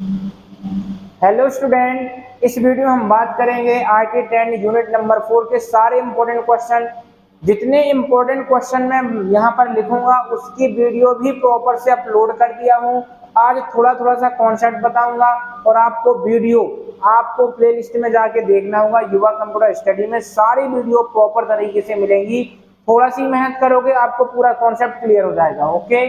Hello student, इस video में हम बात करेंगे आईटी 10 यूनिट नंबर 4 के सारे इंपॉर्टेंट क्वेश्चन। जितने इंपॉर्टेंट क्वेश्चन मैं यहाँ पर लिखूंगा उसकी वीडियो भी प्रॉपर से अपलोड कर दिया हूँ। आज थोड़ा थोड़ा सा कॉन्सेप्ट बताऊंगा और आपको वीडियो आपको प्लेलिस्ट में जाके देखना होगा। युवा कंप्यूटर स्टडी में सारी वीडियो प्रॉपर तरीके से मिलेंगी। थोड़ा सी मेहनत करोगे आपको पूरा कॉन्सेप्ट क्लियर हो जाएगा। ओके,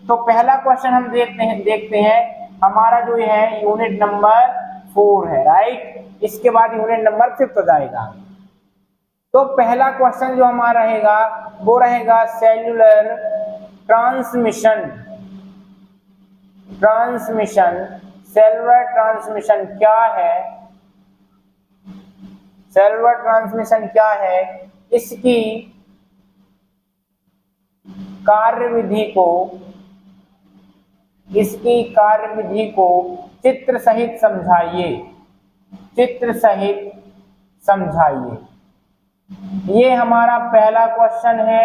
तो पहला क्वेश्चन हम देखते हैं हमारा जो है यूनिट नंबर 4 है, राइट। इसके बाद यूनिट नंबर 5 हो जाएगा। तो पहला क्वेश्चन जो हमारा रहेगा वो रहेगा सेल्यूलर ट्रांसमिशन। सेल्यूलर ट्रांसमिशन क्या है? सेल्यूलर ट्रांसमिशन क्या है? इसकी कार्यविधि को चित्र सहित समझाइए। ये हमारा पहला क्वेश्चन है,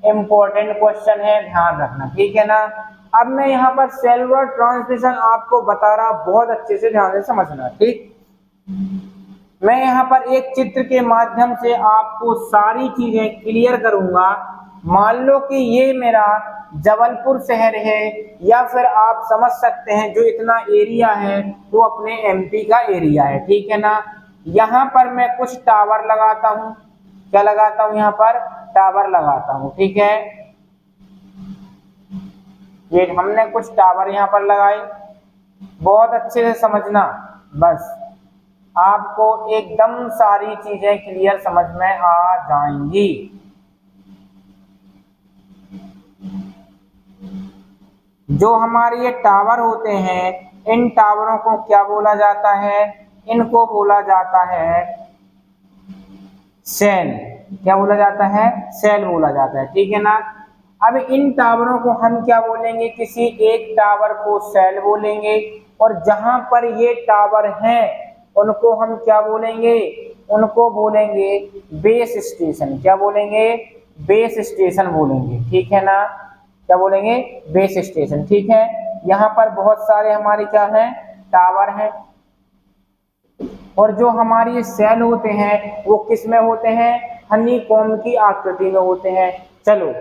इंपॉर्टेंट क्वेश्चन है, ध्यान रखना, ठीक है ना। अब मैं यहाँ पर सेल्यूलर ट्रांसमिशन आपको बता रहा, बहुत अच्छे से ध्यान से समझना, ठीक। मैं यहाँ पर एक चित्र के माध्यम से आपको सारी चीजें क्लियर करूंगा। मान लो कि ये मेरा जबलपुर शहर है, या फिर आप समझ सकते हैं जो इतना एरिया है वो अपने एमपी का एरिया है, ठीक है ना। यहाँ पर मैं कुछ टावर लगाता हूँ। क्या लगाता हूँ? यहाँ पर टावर लगाता हूँ, ठीक है। ये हमने कुछ टावर यहाँ पर लगाए, बहुत अच्छे से समझना, बस आपको एकदम सारी चीजें क्लियर समझ में आ जाएंगी। जो हमारे ये टावर होते हैं, इन टावरों को क्या बोला जाता है? इनको बोला जाता है सेल। क्या बोला जाता है? सेल बोला जाता है, ठीक है ना। अब इन टावरों को हम क्या बोलेंगे? किसी एक टावर को सेल बोलेंगे, और जहां पर ये टावर हैं उनको हम क्या बोलेंगे? उनको बोलेंगे बेस स्टेशन। क्या बोलेंगे? बेस स्टेशन बोलेंगे, ठीक है ना। क्या बोलेंगे? बेस स्टेशन, ठीक है। यहाँ पर बहुत सारे हमारे क्या है? टावर हैं। और जो हमारे ये सेल होते हैं वो किस में होते हैं? हनीकॉम्ब की आकृति में होते हैं। चलो,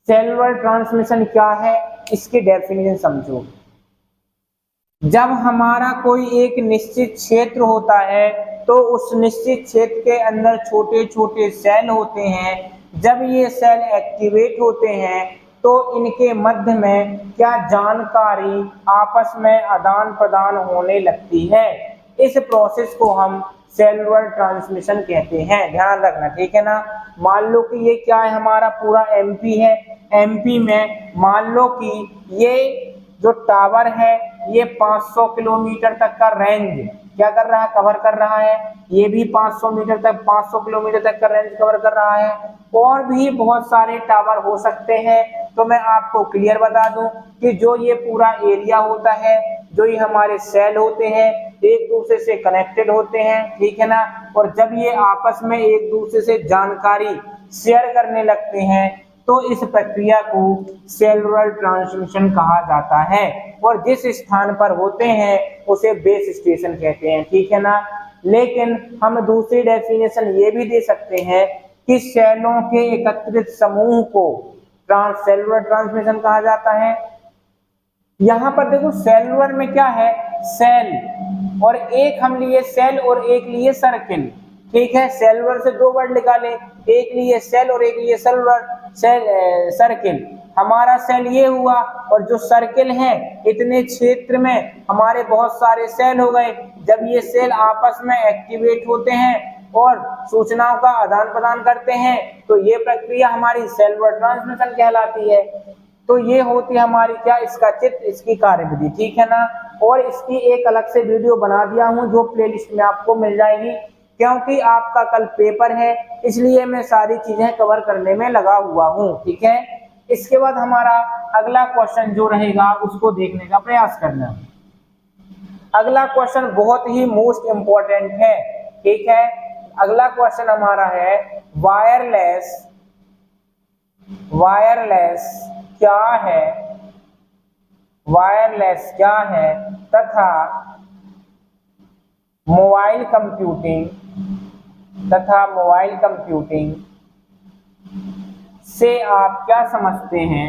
सेल्यूलर ट्रांसमिशन क्या है इसकी डेफिनेशन समझो। जब हमारा कोई एक निश्चित क्षेत्र होता है तो उस निश्चित क्षेत्र के अंदर छोटे छोटे सेल होते हैं। जब ये सेल एक्टिवेट होते हैं तो इनके मध्य में क्या जानकारी आपस में आदान प्रदान होने लगती है। इस प्रोसेस को हम सेल्यूलर ट्रांसमिशन कहते हैं, ध्यान रखना, ठीक है ना। मान लो कि ये क्या है? हमारा पूरा एमपी है। एमपी में मान लो कि ये जो टावर है ये 500 किलोमीटर तक का रेंज क्या कर रहा है? कवर कर रहा है। ये भी 500 किलोमीटर तक का रेंज कवर कर रहा है। और भी बहुत सारे टावर हो सकते हैं। तो मैं आपको क्लियर बता दूं कि जो ये पूरा एरिया होता है, जो ये हमारे सेल होते हैं, एक दूसरे से कनेक्टेड होते हैं, ठीक है ना। और जब ये आपस में एक दूसरे से जानकारी शेयर करने लगते हैं तो इस प्रक्रिया को सेल्यूलर ट्रांसमिशन कहा जाता है। और जिस स्थान पर होते हैं उसे बेस स्टेशन कहते हैं, ठीक है ना। लेकिन हम दूसरी डेफिनेशन ये भी दे सकते हैं कि सेलों के एकत्रित समूह को सेल्यूलर ट्रांसमिशन कहा जाता है। यहां पर देखो सेल्यूलर में क्या है? सेल, और एक हम लिए सेल और एक लिए सर्किल, ठीक है। सेल्यूलर से दो वर्ड निकाले, एक लिए सेल और एक लिए सेल्यूलर सर्किल। हमारा सेल ये हुआ, और जो सर्किल है इतने क्षेत्र में हमारे बहुत सारे सेल हो गए। जब ये सेल आपस में एक्टिवेट होते हैं और सूचनाओं का आदान प्रदान करते हैं तो ये प्रक्रिया हमारी सेल्यूलर ट्रांसमिशन कहलाती है। तो ये होती है हमारी क्या? इसका चित्र, इसकी कार्यविधि, ठीक है ना। और इसकी एक अलग से वीडियो बना दिया हूं जो प्लेलिस्ट में आपको मिल जाएगी, क्योंकि आपका कल पेपर है इसलिए मैं सारी चीजें कवर करने में लगा हुआ हूं, ठीक है। इसके बाद हमारा अगला क्वेश्चन जो रहेगा उसको देखने का प्रयास करना। अगला क्वेश्चन बहुत ही मोस्ट इंपॉर्टेंट है, ठीक है। अगला क्वेश्चन हमारा है वायरलेस क्या है? वायरलेस क्या है तथा मोबाइल कंप्यूटिंग से आप क्या समझते हैं,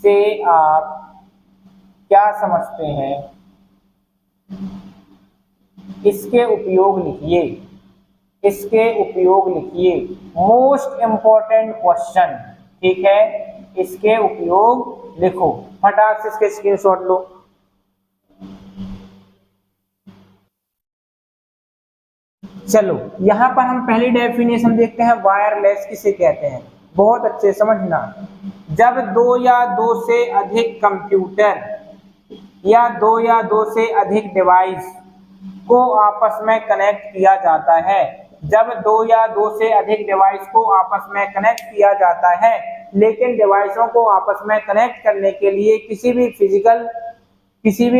से आप क्या समझते हैं, इसके उपयोग लिखिए, इसके उपयोग लिखिए। मोस्ट इंपॉर्टेंट क्वेश्चन, ठीक है, इसके उपयोग लिखो, फटाक से इसके स्क्रीनशॉट लो। चलो यहां पर हम पहली डेफिनेशन देखते हैं, वायरलेस किसे कहते हैं। बहुत अच्छे समझना, जब दो या दो से अधिक कंप्यूटर या दो से अधिक डिवाइस को आपस में कनेक्ट किया जाता है, जब दो या दो से अधिक डिवाइस को आपस में कनेक्ट किया जाता है, लेकिन डिवाइसों को आपस में कनेक्ट करने के लिए किसी भी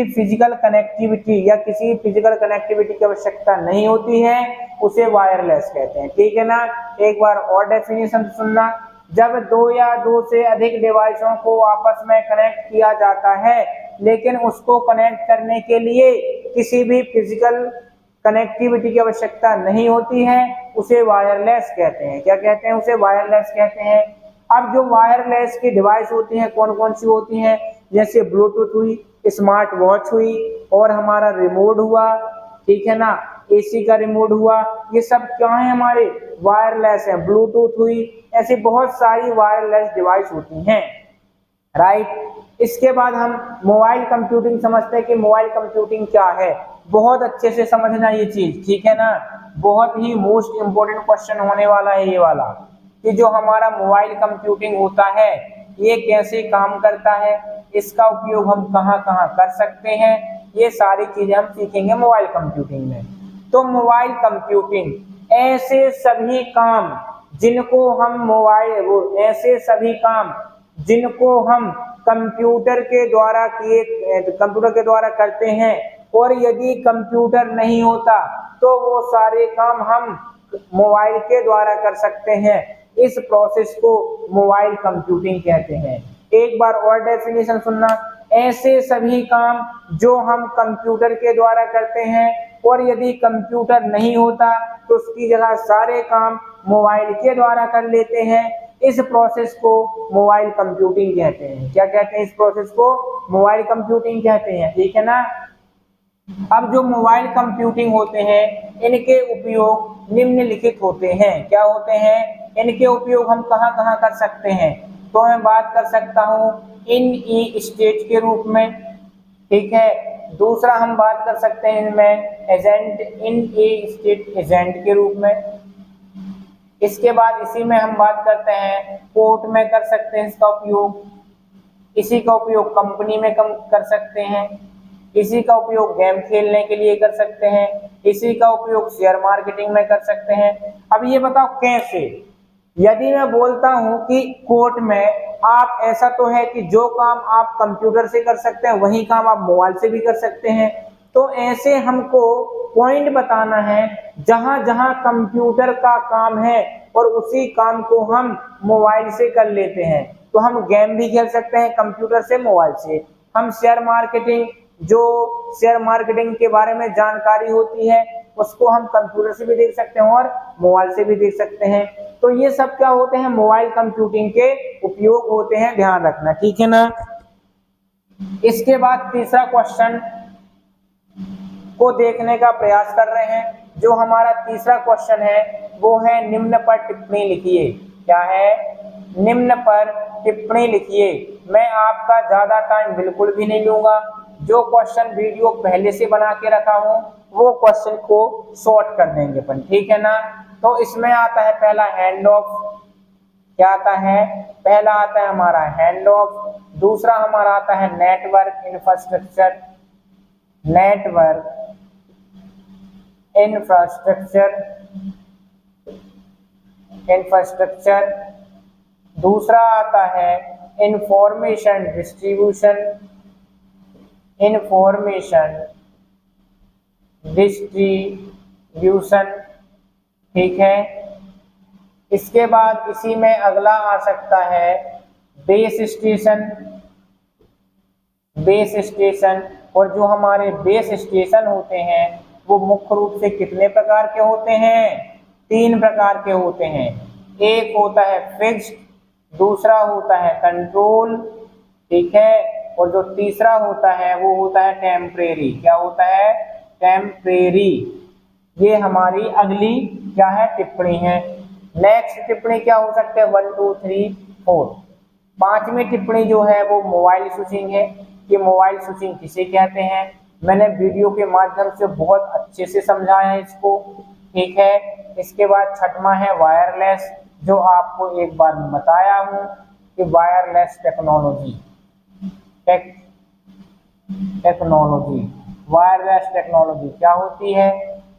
फिजिकल कनेक्टिविटी या किसी फिजिकल कनेक्टिविटी की आवश्यकता नहीं होती है, उसे वायरलेस कहते हैं। ठीक है ना, एक बार और डेफिनेशन सुनना, जब दो या दो से अधिक डिवाइसों को आपस में कनेक्ट किया जाता है, लेकिन उसको कनेक्ट करने के लिए किसी भी फिजिकल कनेक्टिविटी की आवश्यकता नहीं होती है, उसे वायरलेस कहते हैं। क्या कहते हैं? उसे वायरलेस कहते हैं। अब जो वायरलेस की डिवाइस होती हैं कौन कौन सी होती हैं, जैसे ब्लूटूथ हुई, स्मार्ट वॉच हुई, और हमारा रिमोट हुआ, ठीक है ना, एसी का रिमोट हुआ, ये सब क्या है, हमारे वायरलेस है। ब्लूटूथ हुई, ऐसी बहुत सारी वायरलेस डिवाइस होती हैं, राइट। इसके बाद हम मोबाइल कंप्यूटिंग समझते हैं कि मोबाइल कंप्यूटिंग क्या है। बहुत अच्छे से समझना ये चीज, ठीक है ना, बहुत ही मोस्ट इंपोर्टेंट क्वेश्चन होने वाला है ये वाला, कि जो हमारा मोबाइल कंप्यूटिंग होता है ये कैसे काम करता है, इसका उपयोग हम कहाँ कहाँ कर सकते हैं, ये सारी चीजें हम सीखेंगे मोबाइल कंप्यूटिंग में। तो मोबाइल कंप्यूटिंग ऐसे सभी काम जिनको हम ऐसे सभी काम जिनको हम कंप्यूटर के द्वारा करते हैं, और यदि कंप्यूटर नहीं होता तो वो सारे काम हम मोबाइल के द्वारा कर सकते हैं। इस प्रोसेस को मोबाइल कंप्यूटिंग कहते हैं। एक बार और डेफिनेशन सुनना, ऐसे सभी काम जो हम कंप्यूटर के द्वारा करते हैं, और यदि कंप्यूटर नहीं होता तो उसकी जगह सारे काम मोबाइल के द्वारा कर लेते हैं, इस प्रोसेस को मोबाइल कंप्यूटिंग कहते हैं। क्या कहते हैं? इस प्रोसेस को मोबाइल कंप्यूटिंग कहते हैं, ठीक है ना। अब जो मोबाइल कंप्यूटिंग होते हैं इनके उपयोग निम्नलिखित होते हैं। क्या होते हैं? इनके उपयोग हम कहाँ कहाँ कर सकते हैं, तो मैं बात कर सकता हूँ इन ई स्टेट के रूप में, ठीक है। दूसरा हम बात कर सकते हैं इनमें एजेंट, इन ए स्टेट एजेंट के रूप में। इसके बाद इसी में हम बात करते हैं कोर्ट में कर सकते हैं इसका उपयोग, इसी का उपयोग कंपनी में कर सकते हैं, इसी का उपयोग गेम खेलने के लिए कर सकते हैं, इसी का उपयोग शेयर मार्केटिंग में कर सकते हैं। अब ये बताओ कैसे। यदि मैं बोलता हूं कि कोर्ट में, आप ऐसा तो है कि जो काम आप कंप्यूटर से कर सकते हैं वही काम आप मोबाइल से भी कर सकते हैं, तो ऐसे हमको पॉइंट बताना है जहां जहां कंप्यूटर का काम है और उसी काम को हम मोबाइल से कर लेते हैं। तो हम गेम भी खेल सकते हैं कंप्यूटर से, मोबाइल से। हम शेयर मार्केटिंग, जो शेयर मार्केटिंग के बारे में जानकारी होती है उसको हम कंप्यूटर से भी देख सकते हैं और मोबाइल से भी देख सकते हैं। तो ये सब क्या होते हैं? मोबाइल कंप्यूटिंग के उपयोग होते हैं, ध्यान रखना, ठीक है ना। इसके बाद तीसरा क्वेश्चन को देखने का प्रयास कर रहे हैं। जो हमारा तीसरा क्वेश्चन है वो है निम्न पर टिप्पणी लिखिए। क्या है? निम्न पर टिप्पणी लिखिए। मैं आपका ज्यादा टाइम बिल्कुल भी नहीं लूंगा, जो क्वेश्चन वीडियो पहले से बना के रखा हूं वो क्वेश्चन को शॉर्ट कर देंगे अपन, ठीक है ना। तो इसमें आता है पहला हैंड ऑफ। क्या आता है? पहला आता है हमारा हैंड ऑफ, दूसरा हमारा आता है नेटवर्क इंफ्रास्ट्रक्चर, इंफ्रास्ट्रक्चर। दूसरा आता है इंफॉर्मेशन डिस्ट्रीब्यूशन, ठीक है। इसके बाद इसी में अगला आ सकता है बेस स्टेशन, बेस स्टेशन। और जो हमारे बेस स्टेशन होते हैं वो मुख्य रूप से कितने प्रकार के होते हैं? 3 प्रकार के होते हैं। एक होता है फिक्स्ड, दूसरा होता है कंट्रोल, ठीक है, और जो तीसरा होता है वो होता है टेम्परेरी। क्या होता है? टेम्परेरी। ये हमारी अगली क्या है? टिप्पणी है। नेक्स्ट टिप्पणी क्या हो सकते हैं? 1 2 3 4। पांचवी टिप्पणी जो है वो मोबाइल स्विचिंग है कि मोबाइल स्विचिंग किसे कहते हैं। मैंने वीडियो के माध्यम से बहुत अच्छे से समझाया है इसको, ठीक है। इसके बाद छठवां है वायरलेस, जो आपको एक बार बताया हूं कि वायरलेस टेक्नोलॉजी वायरलेस टेक्नोलॉजी क्या होती है,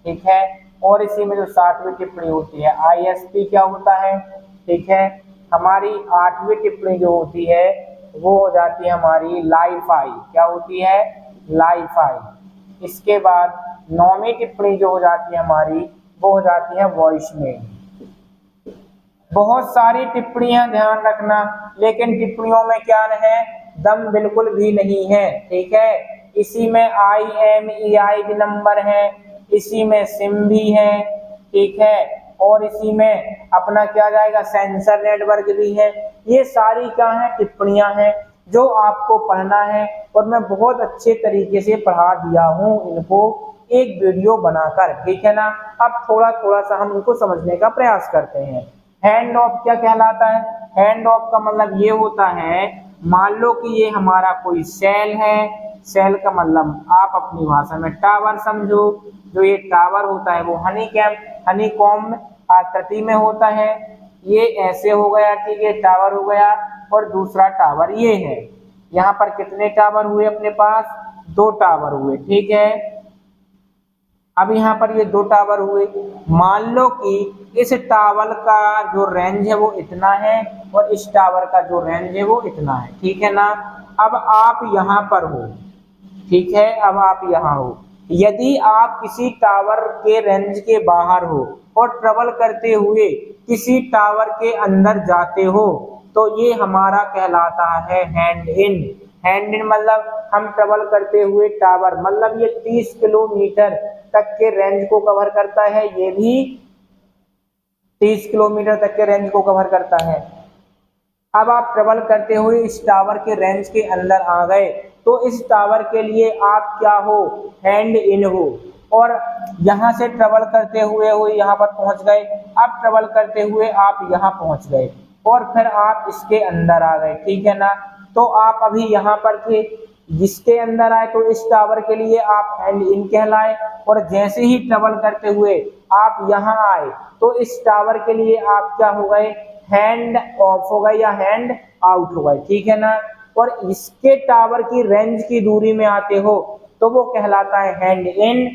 ठीक है। और इसी में जो 7वीं टिप्पणी होती है ISP क्या होता है, ठीक है। हमारी 8वीं टिप्पणी जो होती है वो हो जाती है हमारी लाईफाई। क्या होती है? लाईफाई। इसके बाद 9वीं टिप्पणी जो हो जाती है हमारी वो हो जाती है वॉइस मेल। बहुत सारी टिप्पणियां ध्यान रखना, लेकिन टिप्पणियों में क्या है? दम बिल्कुल भी नहीं है, ठीक है। इसी में IMEI भी नंबर है, इसी में सिम भी है, ठीक है, और इसी में अपना क्या जाएगा? सेंसर नेटवर्क भी है। ये सारी क्या है? टिप्पणियां हैं जो आपको पढ़ना है, और मैं बहुत अच्छे तरीके से पढ़ा दिया हूं इनको एक वीडियो बनाकर, ठीक है ना। अब थोड़ा थोड़ा सा हम इनको समझने का प्रयास करते हैं। हैंड ऑफ क्या कहलाता है? हैंड ऑफ का मतलब ये होता है, मान लो कि ये हमारा कोई सेल है। सेल का मतलब आप अपनी भाषा में टावर समझो। जो ये टावर होता है वो हनीकॉम्ब आकृति में होता है। ये ऐसे हो गया, ठीक है, टावर हो गया। और दूसरा टावर ये है। यहाँ पर कितने टावर हुए अपने पास? 2 टावर हुए, ठीक है। अब यहाँ पर ये 2 टावर हुए। मान लो कि इस टावर का जो रेंज है वो इतना है और इस टावर का जो रेंज है वो इतना है, ठीक है ना। अब आप यहाँ पर हो, ठीक है, अब आप यहाँ हो। यदि आप किसी टावर के रेंज के बाहर हो और ट्रेवल करते हुए किसी टावर के अंदर जाते हो तो ये हमारा कहलाता है हैंड इन। हैंड इन मतलब हम ट्रेवल करते हुए टावर, मतलब ये 30 किलोमीटर तक के रेंज को कवर करता है। ये भी 30 किलोमीटर तक के रेंज को कवर करता है। अब आप ट्रेवल करते हुए इस टावर के रेंज के अंदर आ गए तो इस टावर के लिए आप क्या हो? हैंड इन हो। और यहाँ से ट्रेवल करते हुए यहाँ पर पहुंच गए। अब ट्रेवल करते हुए आप यहाँ पहुंच गए और फिर आप इसके अंदर आ गए, ठीक है ना। तो आप अभी यहाँ पर थे, जिसके अंदर आए तो इस टावर के लिए आप हैंड इन कहलाए। और जैसे ही ट्रेवल करते हुए आप यहाँ आए तो इस टावर के लिए आप क्या हो गए? हैंड ऑफ हो गए या हैंड आउट हो गए, ठीक है ना। और इसके टावर की रेंज की दूरी में आते हो तो वो कहलाता है हैंड इन।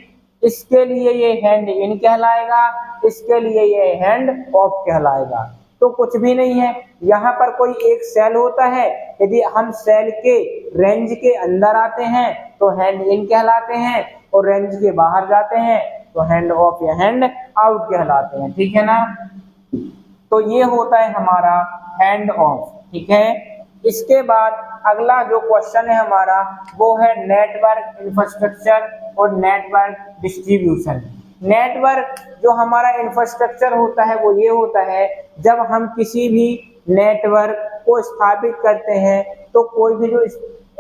इसके लिए ये हैंड इन कहलाएगा, इसके लिए ये हैंड ऑफ कहलाएगा। तो कुछ भी नहीं है, यहाँ पर कोई एक सेल होता है। यदि हम सेल के रेंज के अंदर आते हैं तो हैंड इन कहलाते हैं, और रेंज के बाहर जाते हैं तो हैंड ऑफ या हैंड आउट कहलाते हैं, ठीक है ना। तो ये होता है हमारा हैंड ऑफ, ठीक है। इसके बाद अगला जो क्वेश्चन है हमारा वो है नेटवर्क इंफ्रास्ट्रक्चर और नेटवर्क डिस्ट्रीब्यूशन। नेटवर्क जो हमारा इंफ्रास्ट्रक्चर होता है वो ये होता है, जब हम किसी भी नेटवर्क को स्थापित करते हैं तो कोई भी जो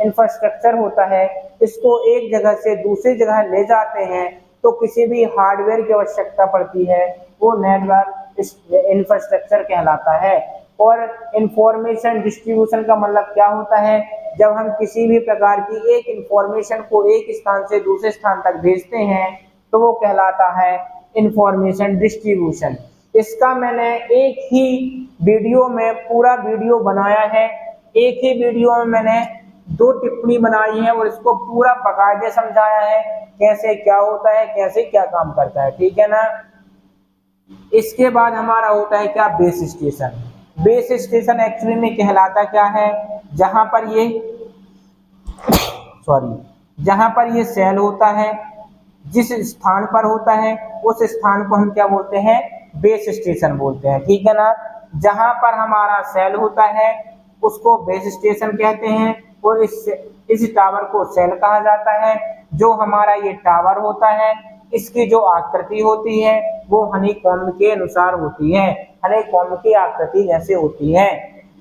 इंफ्रास्ट्रक्चर होता है इसको एक जगह से दूसरी जगह ले जाते हैं तो किसी भी हार्डवेयर की आवश्यकता पड़ती है, वो नेटवर्क इंफ्रास्ट्रक्चर कहलाता है। और इंफॉर्मेशन डिस्ट्रीब्यूशन का मतलब क्या होता है? जब हम किसी भी प्रकार की एक इंफॉर्मेशन को एक स्थान से दूसरे स्थान तक भेजते हैं तो वो कहलाता है इंफॉर्मेशन डिस्ट्रीब्यूशन। इसका मैंने एक ही वीडियो में पूरा वीडियो बनाया है। एक ही वीडियो में मैंने 2 टिप्पणी बनाई है और इसको पूरा बाकायदे समझाया है कैसे क्या होता है, कैसे क्या काम करता है, ठीक है ना। इसके बाद हमारा होता है क्या? Base station. Base station actually में कहलाता क्या है? जहां पर ये सेल होता है, जिस स्थान पर होता है उस स्थान को हम क्या बोलते हैं? बेस स्टेशन बोलते हैं, ठीक है ना। जहां पर हमारा सेल होता है उसको बेस स्टेशन कहते हैं, और इस टावर को सेल कहा जाता है। जो हमारा ये टावर होता है, इसकी जो आकृति होती है वो हनीकॉम्ब के अनुसार होती है, हनीकॉम्ब की आकृति जैसे होती है।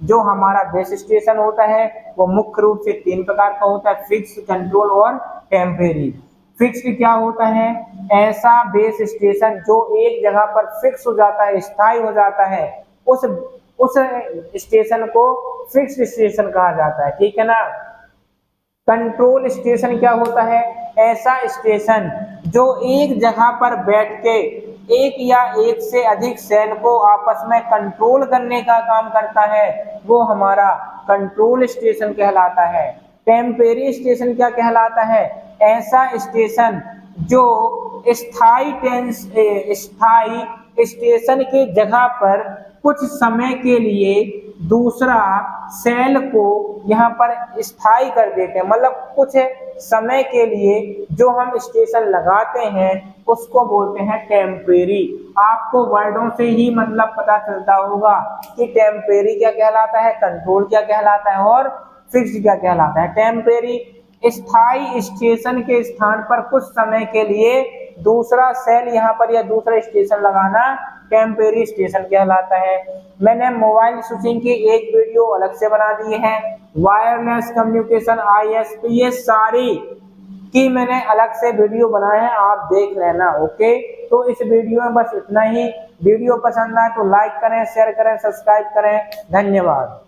जो हमारा बेस स्टेशन होता है वो मुख्य रूप से 3 प्रकार का होता है, फिक्स, कंट्रोल और टेम्परेरी। फिक्स क्या होता है? ऐसा बेस स्टेशन जो एक जगह पर फिक्स हो जाता है, स्थायी हो जाता है, उस स्टेशन को फिक्स स्टेशन कहा जाता है, ठीक है ना। कंट्रोल स्टेशन क्या होता है? ऐसा स्टेशन जो एक जगह पर बैठ के एक या एक से अधिक सेल को आपस में कंट्रोल करने का काम करता है, वो हमारा कंट्रोल स्टेशन कहलाता है। टेम्परेरी स्टेशन क्या कहलाता है? ऐसा स्टेशन जो स्थायी स्टेशन के जगह पर कुछ समय के लिए दूसरा सेल को यहाँ पर स्थायी कर देते हैं, मतलब कुछ समय के लिए जो हम स्टेशन लगाते हैं उसको बोलते हैं टेम्परेरी। आपको वर्डों से ही मतलब पता चलता होगा कि टेम्परेरी क्या कहलाता है, कंट्रोल क्या कहलाता है और फिक्स क्या कहलाता है। टेम्परेरी स्थायी स्टेशन के स्थान पर कुछ समय के लिए दूसरा सेल यहाँ पर या दूसरा स्टेशन लगाना टेम्परेरी स्टेशन कहलाता है। मैंने मोबाइल स्विचिंग की एक वीडियो अलग से बना दी है, वायरलेस कम्युनिकेशन ISP, ये सारी की मैंने अलग से वीडियो बनाए हैं, आप देख लेना। ओके, तो इस वीडियो में बस इतना ही। वीडियो पसंद आए तो लाइक करें, शेयर करें, सब्सक्राइब करें। धन्यवाद।